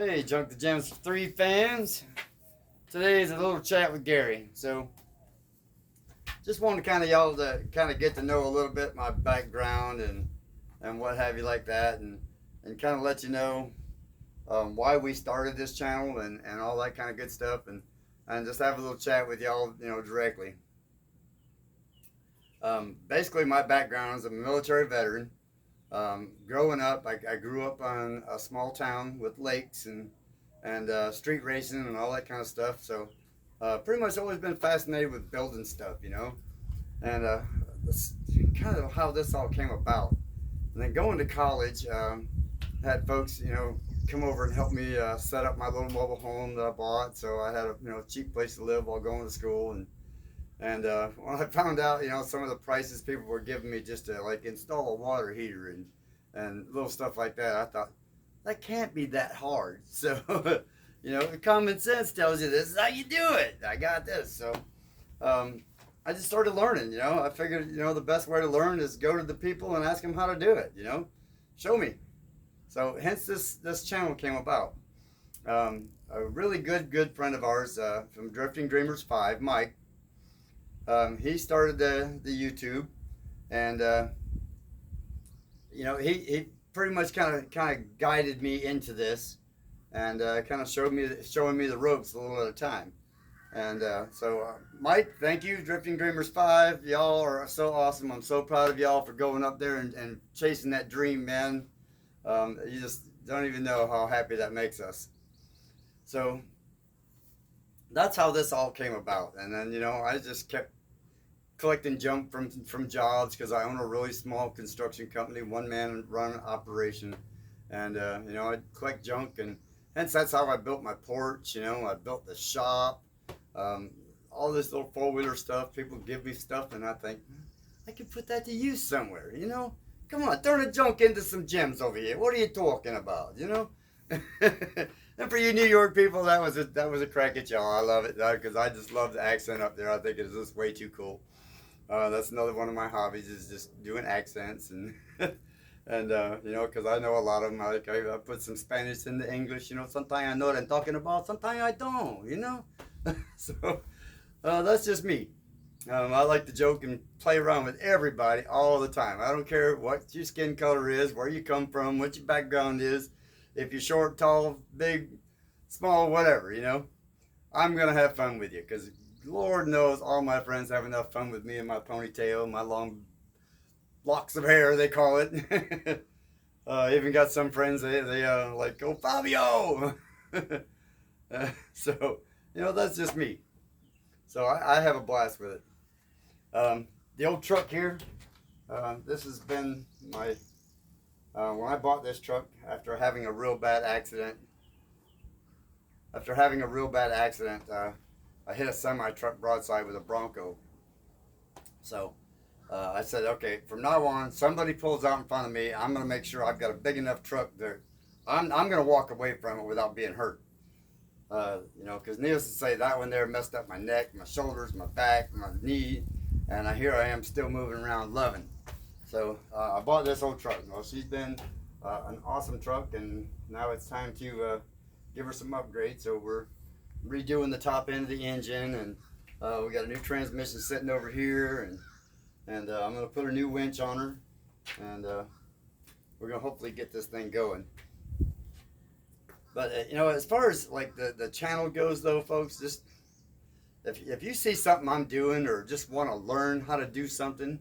Hey, Junk the Gems 3 fans. Today is a little chat with Gary. So, just wanted to kind of y'all to kind of get to know a little bit my background and what have you like that, and kind of let you know why we started this channel and all that kind of good stuff, and just have a little chat with y'all, directly. Basically, my background is a military veteran. Growing up, I grew up on a small town with lakes and street racing and all that kind of stuff. So, pretty much always been fascinated with building stuff. And that's kind of how this all came about. And then going to college, had folks, come over and help me set up my little mobile home that I bought. So I had a cheap place to live while going to school. And when I found out, some of the prices people were giving me just to like install a water heater and little stuff like that, I thought that can't be that hard. So, common sense tells you this is how you do it. I got this. So, I just started learning. I figured, the best way to learn is go to the people and ask them how to do it. Show me. So, hence this channel came about. A really good friend of ours from Drifting Dreamers 5, Mike. He started the YouTube, and he pretty much kind of guided me into this, and kind of showing me the ropes a little at a time. And so, Mike, thank you, Drifting Dreamers 5. Y'all are so awesome. I'm so proud of y'all for going up there and chasing that dream, man. You just don't even know how happy that makes us. So that's how this all came about. And then, I just kept collecting junk from jobs because I own a really small construction company, one man run operation, and I'd collect junk, and hence that's how I built my porch. I built the shop, all this little 4-wheeler stuff. People give me stuff, and I think I could put that to use somewhere. Come on, turn the junk into some gems over here. What are you talking about? And for you New York people, that was a crack at y'all. I love it because I just love the accent up there. I think it's just way too cool. That's another one of my hobbies is just doing accents and and because I know a lot of them. I put some Spanish into English. Sometimes I know what I'm talking about. Sometimes I don't. So that's just me. I like to joke and play around with everybody all the time. I don't care what your skin color is, where you come from, what your background is. If you're short, tall, big, small, whatever, I'm gonna have fun with you because Lord knows all my friends have enough fun with me and my ponytail, my long locks of hair, they call it. Even got some friends, they like, go Fabio! So, that's just me. So I have a blast with it. The old truck here, this has been my, when I bought this truck after having a real bad accident, I hit a semi-truck broadside with a Bronco. So I said, okay, from now on, somebody pulls out in front of me, I'm going to make sure I've got a big enough truck that I'm going to walk away from it without being hurt. Because needless to say, that one there messed up my neck, my shoulders, my back, my knee, and here I am still moving around loving. So I bought this old truck. Well, she's been an awesome truck, and now it's time to give her some upgrades. So we're redoing the top end of the engine, and we got a new transmission sitting over here, and I'm gonna put a new winch on her, and we're gonna hopefully get this thing going. But as far as like the channel goes, though, folks, just if you see something I'm doing or just want to learn how to do something,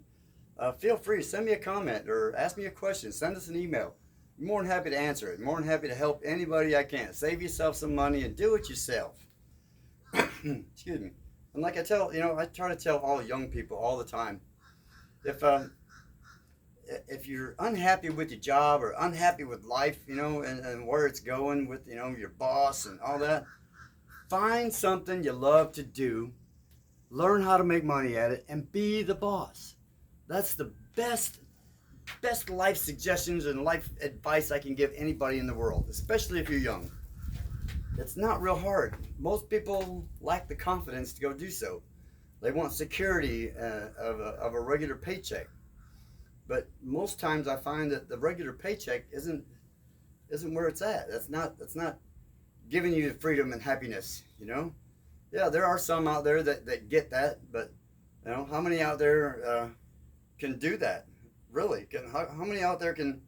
feel free to send me a comment or ask me a question. Send us an email. I'm more than happy to answer it. More than happy to help anybody I can. Save yourself some money and do it yourself. Excuse me. And like I try to tell all young people all the time, if you're unhappy with your job or unhappy with life, and where it's going with, your boss and all that, find something you love to do, learn how to make money at it, and be the boss. That's the best life suggestions and life advice I can give anybody in the world, especially if you're young. It's not real hard. Most people lack the confidence to go do so. They want security of a regular paycheck. But most times I find that the regular paycheck isn't where it's at. That's not giving you freedom and happiness, you know. Yeah, there are some out there that get that, but you know, how many out there can do that? Really? How many out there can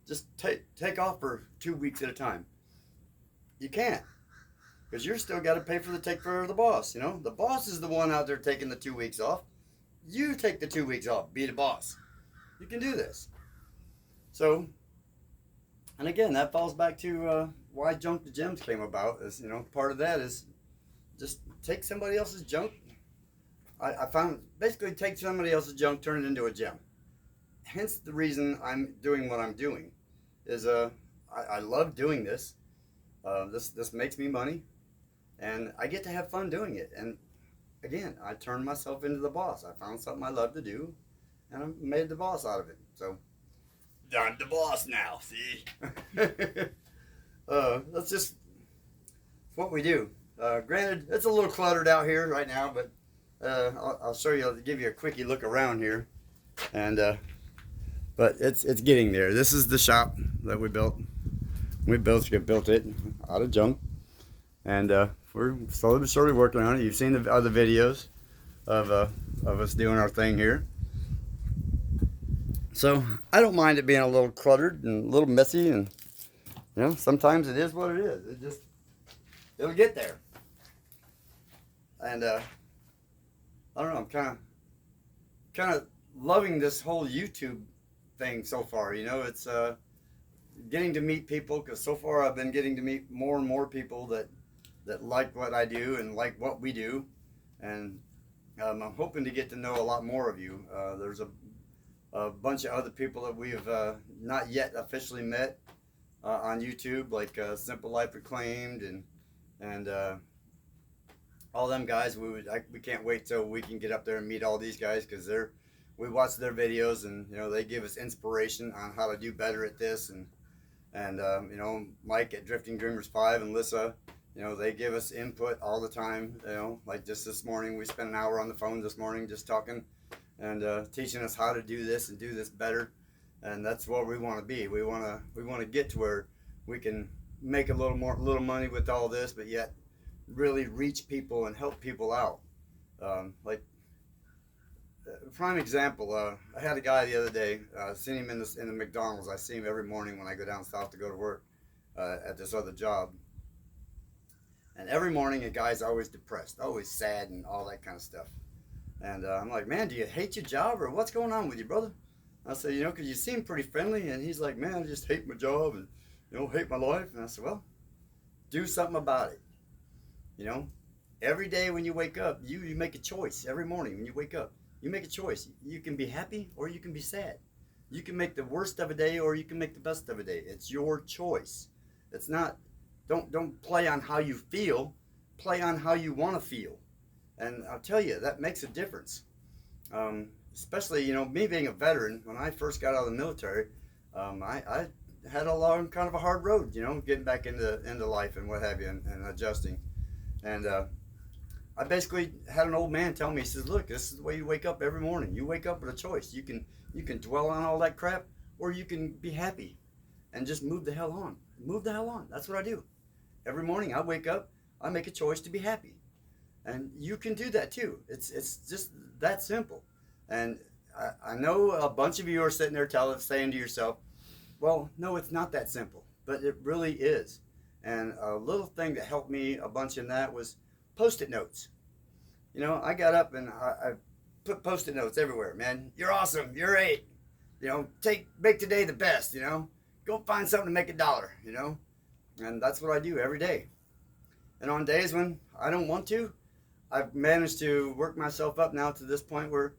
just take off for 2 weeks at a time? You can't, because you're still got to pay for the take care of the boss. You know, the boss is the one out there taking the 2 weeks off. You take the 2 weeks off. Be the boss. You can do this. So, and again, that falls back to why Junk to Gems came about. Is, you know, part of that is just take somebody else's junk. I found basically take somebody else's junk, turn it into a gem. Hence the reason I'm doing what I'm doing. Is I love doing this. This makes me money, and I get to have fun doing it. And again, I turned myself into the boss. I found something I love to do, and I made the boss out of it. So I'm the boss now. See, that's just what we do. Granted, it's a little cluttered out here right now, but I'll show you. I'll give you a quickie look around here, and but it's getting there. This is the shop that we built. We built it out of junk, and we're slowly but surely working on it. You've seen the other videos of us doing our thing here. So I don't mind it being a little cluttered and a little messy, and you know, sometimes it is what it is. It'll get there. And I don't know. I'm kind of loving this whole YouTube thing so far. You know, it's getting to meet people, because so far I've been getting to meet more and more people that like what I do and like what we do, and I'm hoping to get to know a lot more of you. There's a bunch of other people that we've not yet officially met on YouTube, like Simple Life Reclaimed and all them guys. We can't wait till we can get up there and meet all these guys, because we watch their videos, and you know, they give us inspiration on how to do better at this, and you know, Mike at Drifting Dreamers 5 and Lissa, you know, they give us input all the time. You know, like just this morning, we spent an hour on the phone this morning just talking and teaching us how to do this and do this better. And that's what we want to be. We want to get to where we can make a little money with all this, but yet really reach people and help people out. Like prime example, I had a guy the other day. Seen him in the McDonald's. I see him every morning when I go down south to go to work at this other job. And every morning, a guy's always depressed, always sad, and all that kind of stuff. And I'm like, man, do you hate your job, or what's going on with you, brother? I said, you know, because you seem pretty friendly. And he's like, man, I just hate my job and, you know, hate my life. And I said, well, do something about it. You know, every day when you wake up, you make a choice. Every morning when you wake up, you make a choice. You can be happy or you can be sad. You can make the worst of a day or you can make the best of a day. It's your choice. It's not, don't play on how you feel. Play on how you want to feel. And I'll tell you, that makes a difference. Especially, you know, me being a veteran, when I first got out of the military, I had a long, kind of a hard road, you know, getting back into life and what have you, and adjusting. And I basically had an old man tell me, he says, look, this is the way you wake up every morning. You wake up with a choice. You can dwell on all that crap, or you can be happy and just move the hell on. Move the hell on. That's what I do. Every morning I wake up, I make a choice to be happy. And you can do that too. It's just that simple. And I know a bunch of you are sitting there saying to yourself, well, no, it's not that simple. But it really is. And a little thing that helped me a bunch in that was Post-it notes. You know, I got up and I put Post-it notes everywhere, man. You're awesome. You're great. You know, make today the best, you know. Go find something to make $1, you know. And that's what I do every day. And on days when I don't want to, I've managed to work myself up now to this point where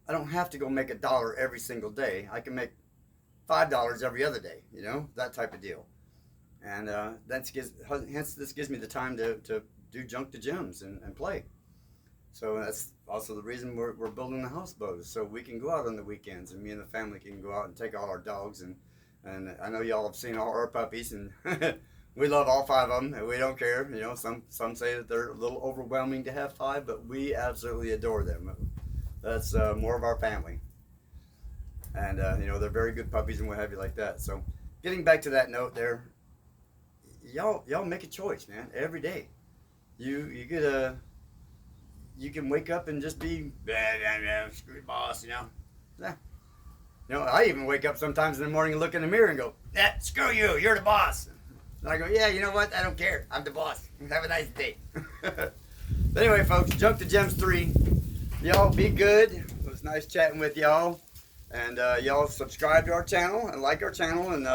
I don't have to go make $1 every single day. I can make $5 every other day, you know, that type of deal. And hence this gives me the time to do Junk to Gems and play. So that's also the reason we're building the houseboat, so we can go out on the weekends, and me and the family can go out and take all our dogs. And I know y'all have seen all our puppies, and we love all 5 of them, and we don't care. You know, some say that they're a little overwhelming to have 5, but we absolutely adore them. That's more of our family. And you know, they're very good puppies and what have you like that. So getting back to that note there, y'all make a choice, man. Every day, you get you can wake up and just be screw the boss, you know. Yeah. You know, I even wake up sometimes in the morning and look in the mirror and go, screw you, you're the boss. And I go, yeah, you know what? I don't care. I'm the boss. Have a nice day. But anyway, folks, Junk to Gems 3. Y'all be good. It was nice chatting with y'all. And y'all subscribe to our channel and like our channel. And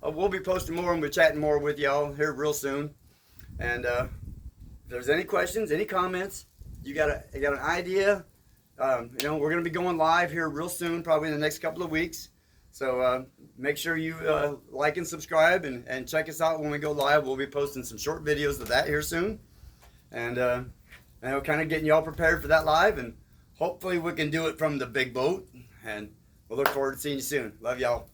we'll be posting more and we'll be chatting more with y'all here real soon. And if there's any questions, any comments, you got an idea, you know, we're going to be going live here real soon, probably in the next couple of weeks. So make sure you like and subscribe and check us out when we go live. We'll be posting some short videos of that here soon. And we're kind of getting y'all prepared for that live. And hopefully we can do it from the big boat. And we'll look forward to seeing you soon. Love y'all.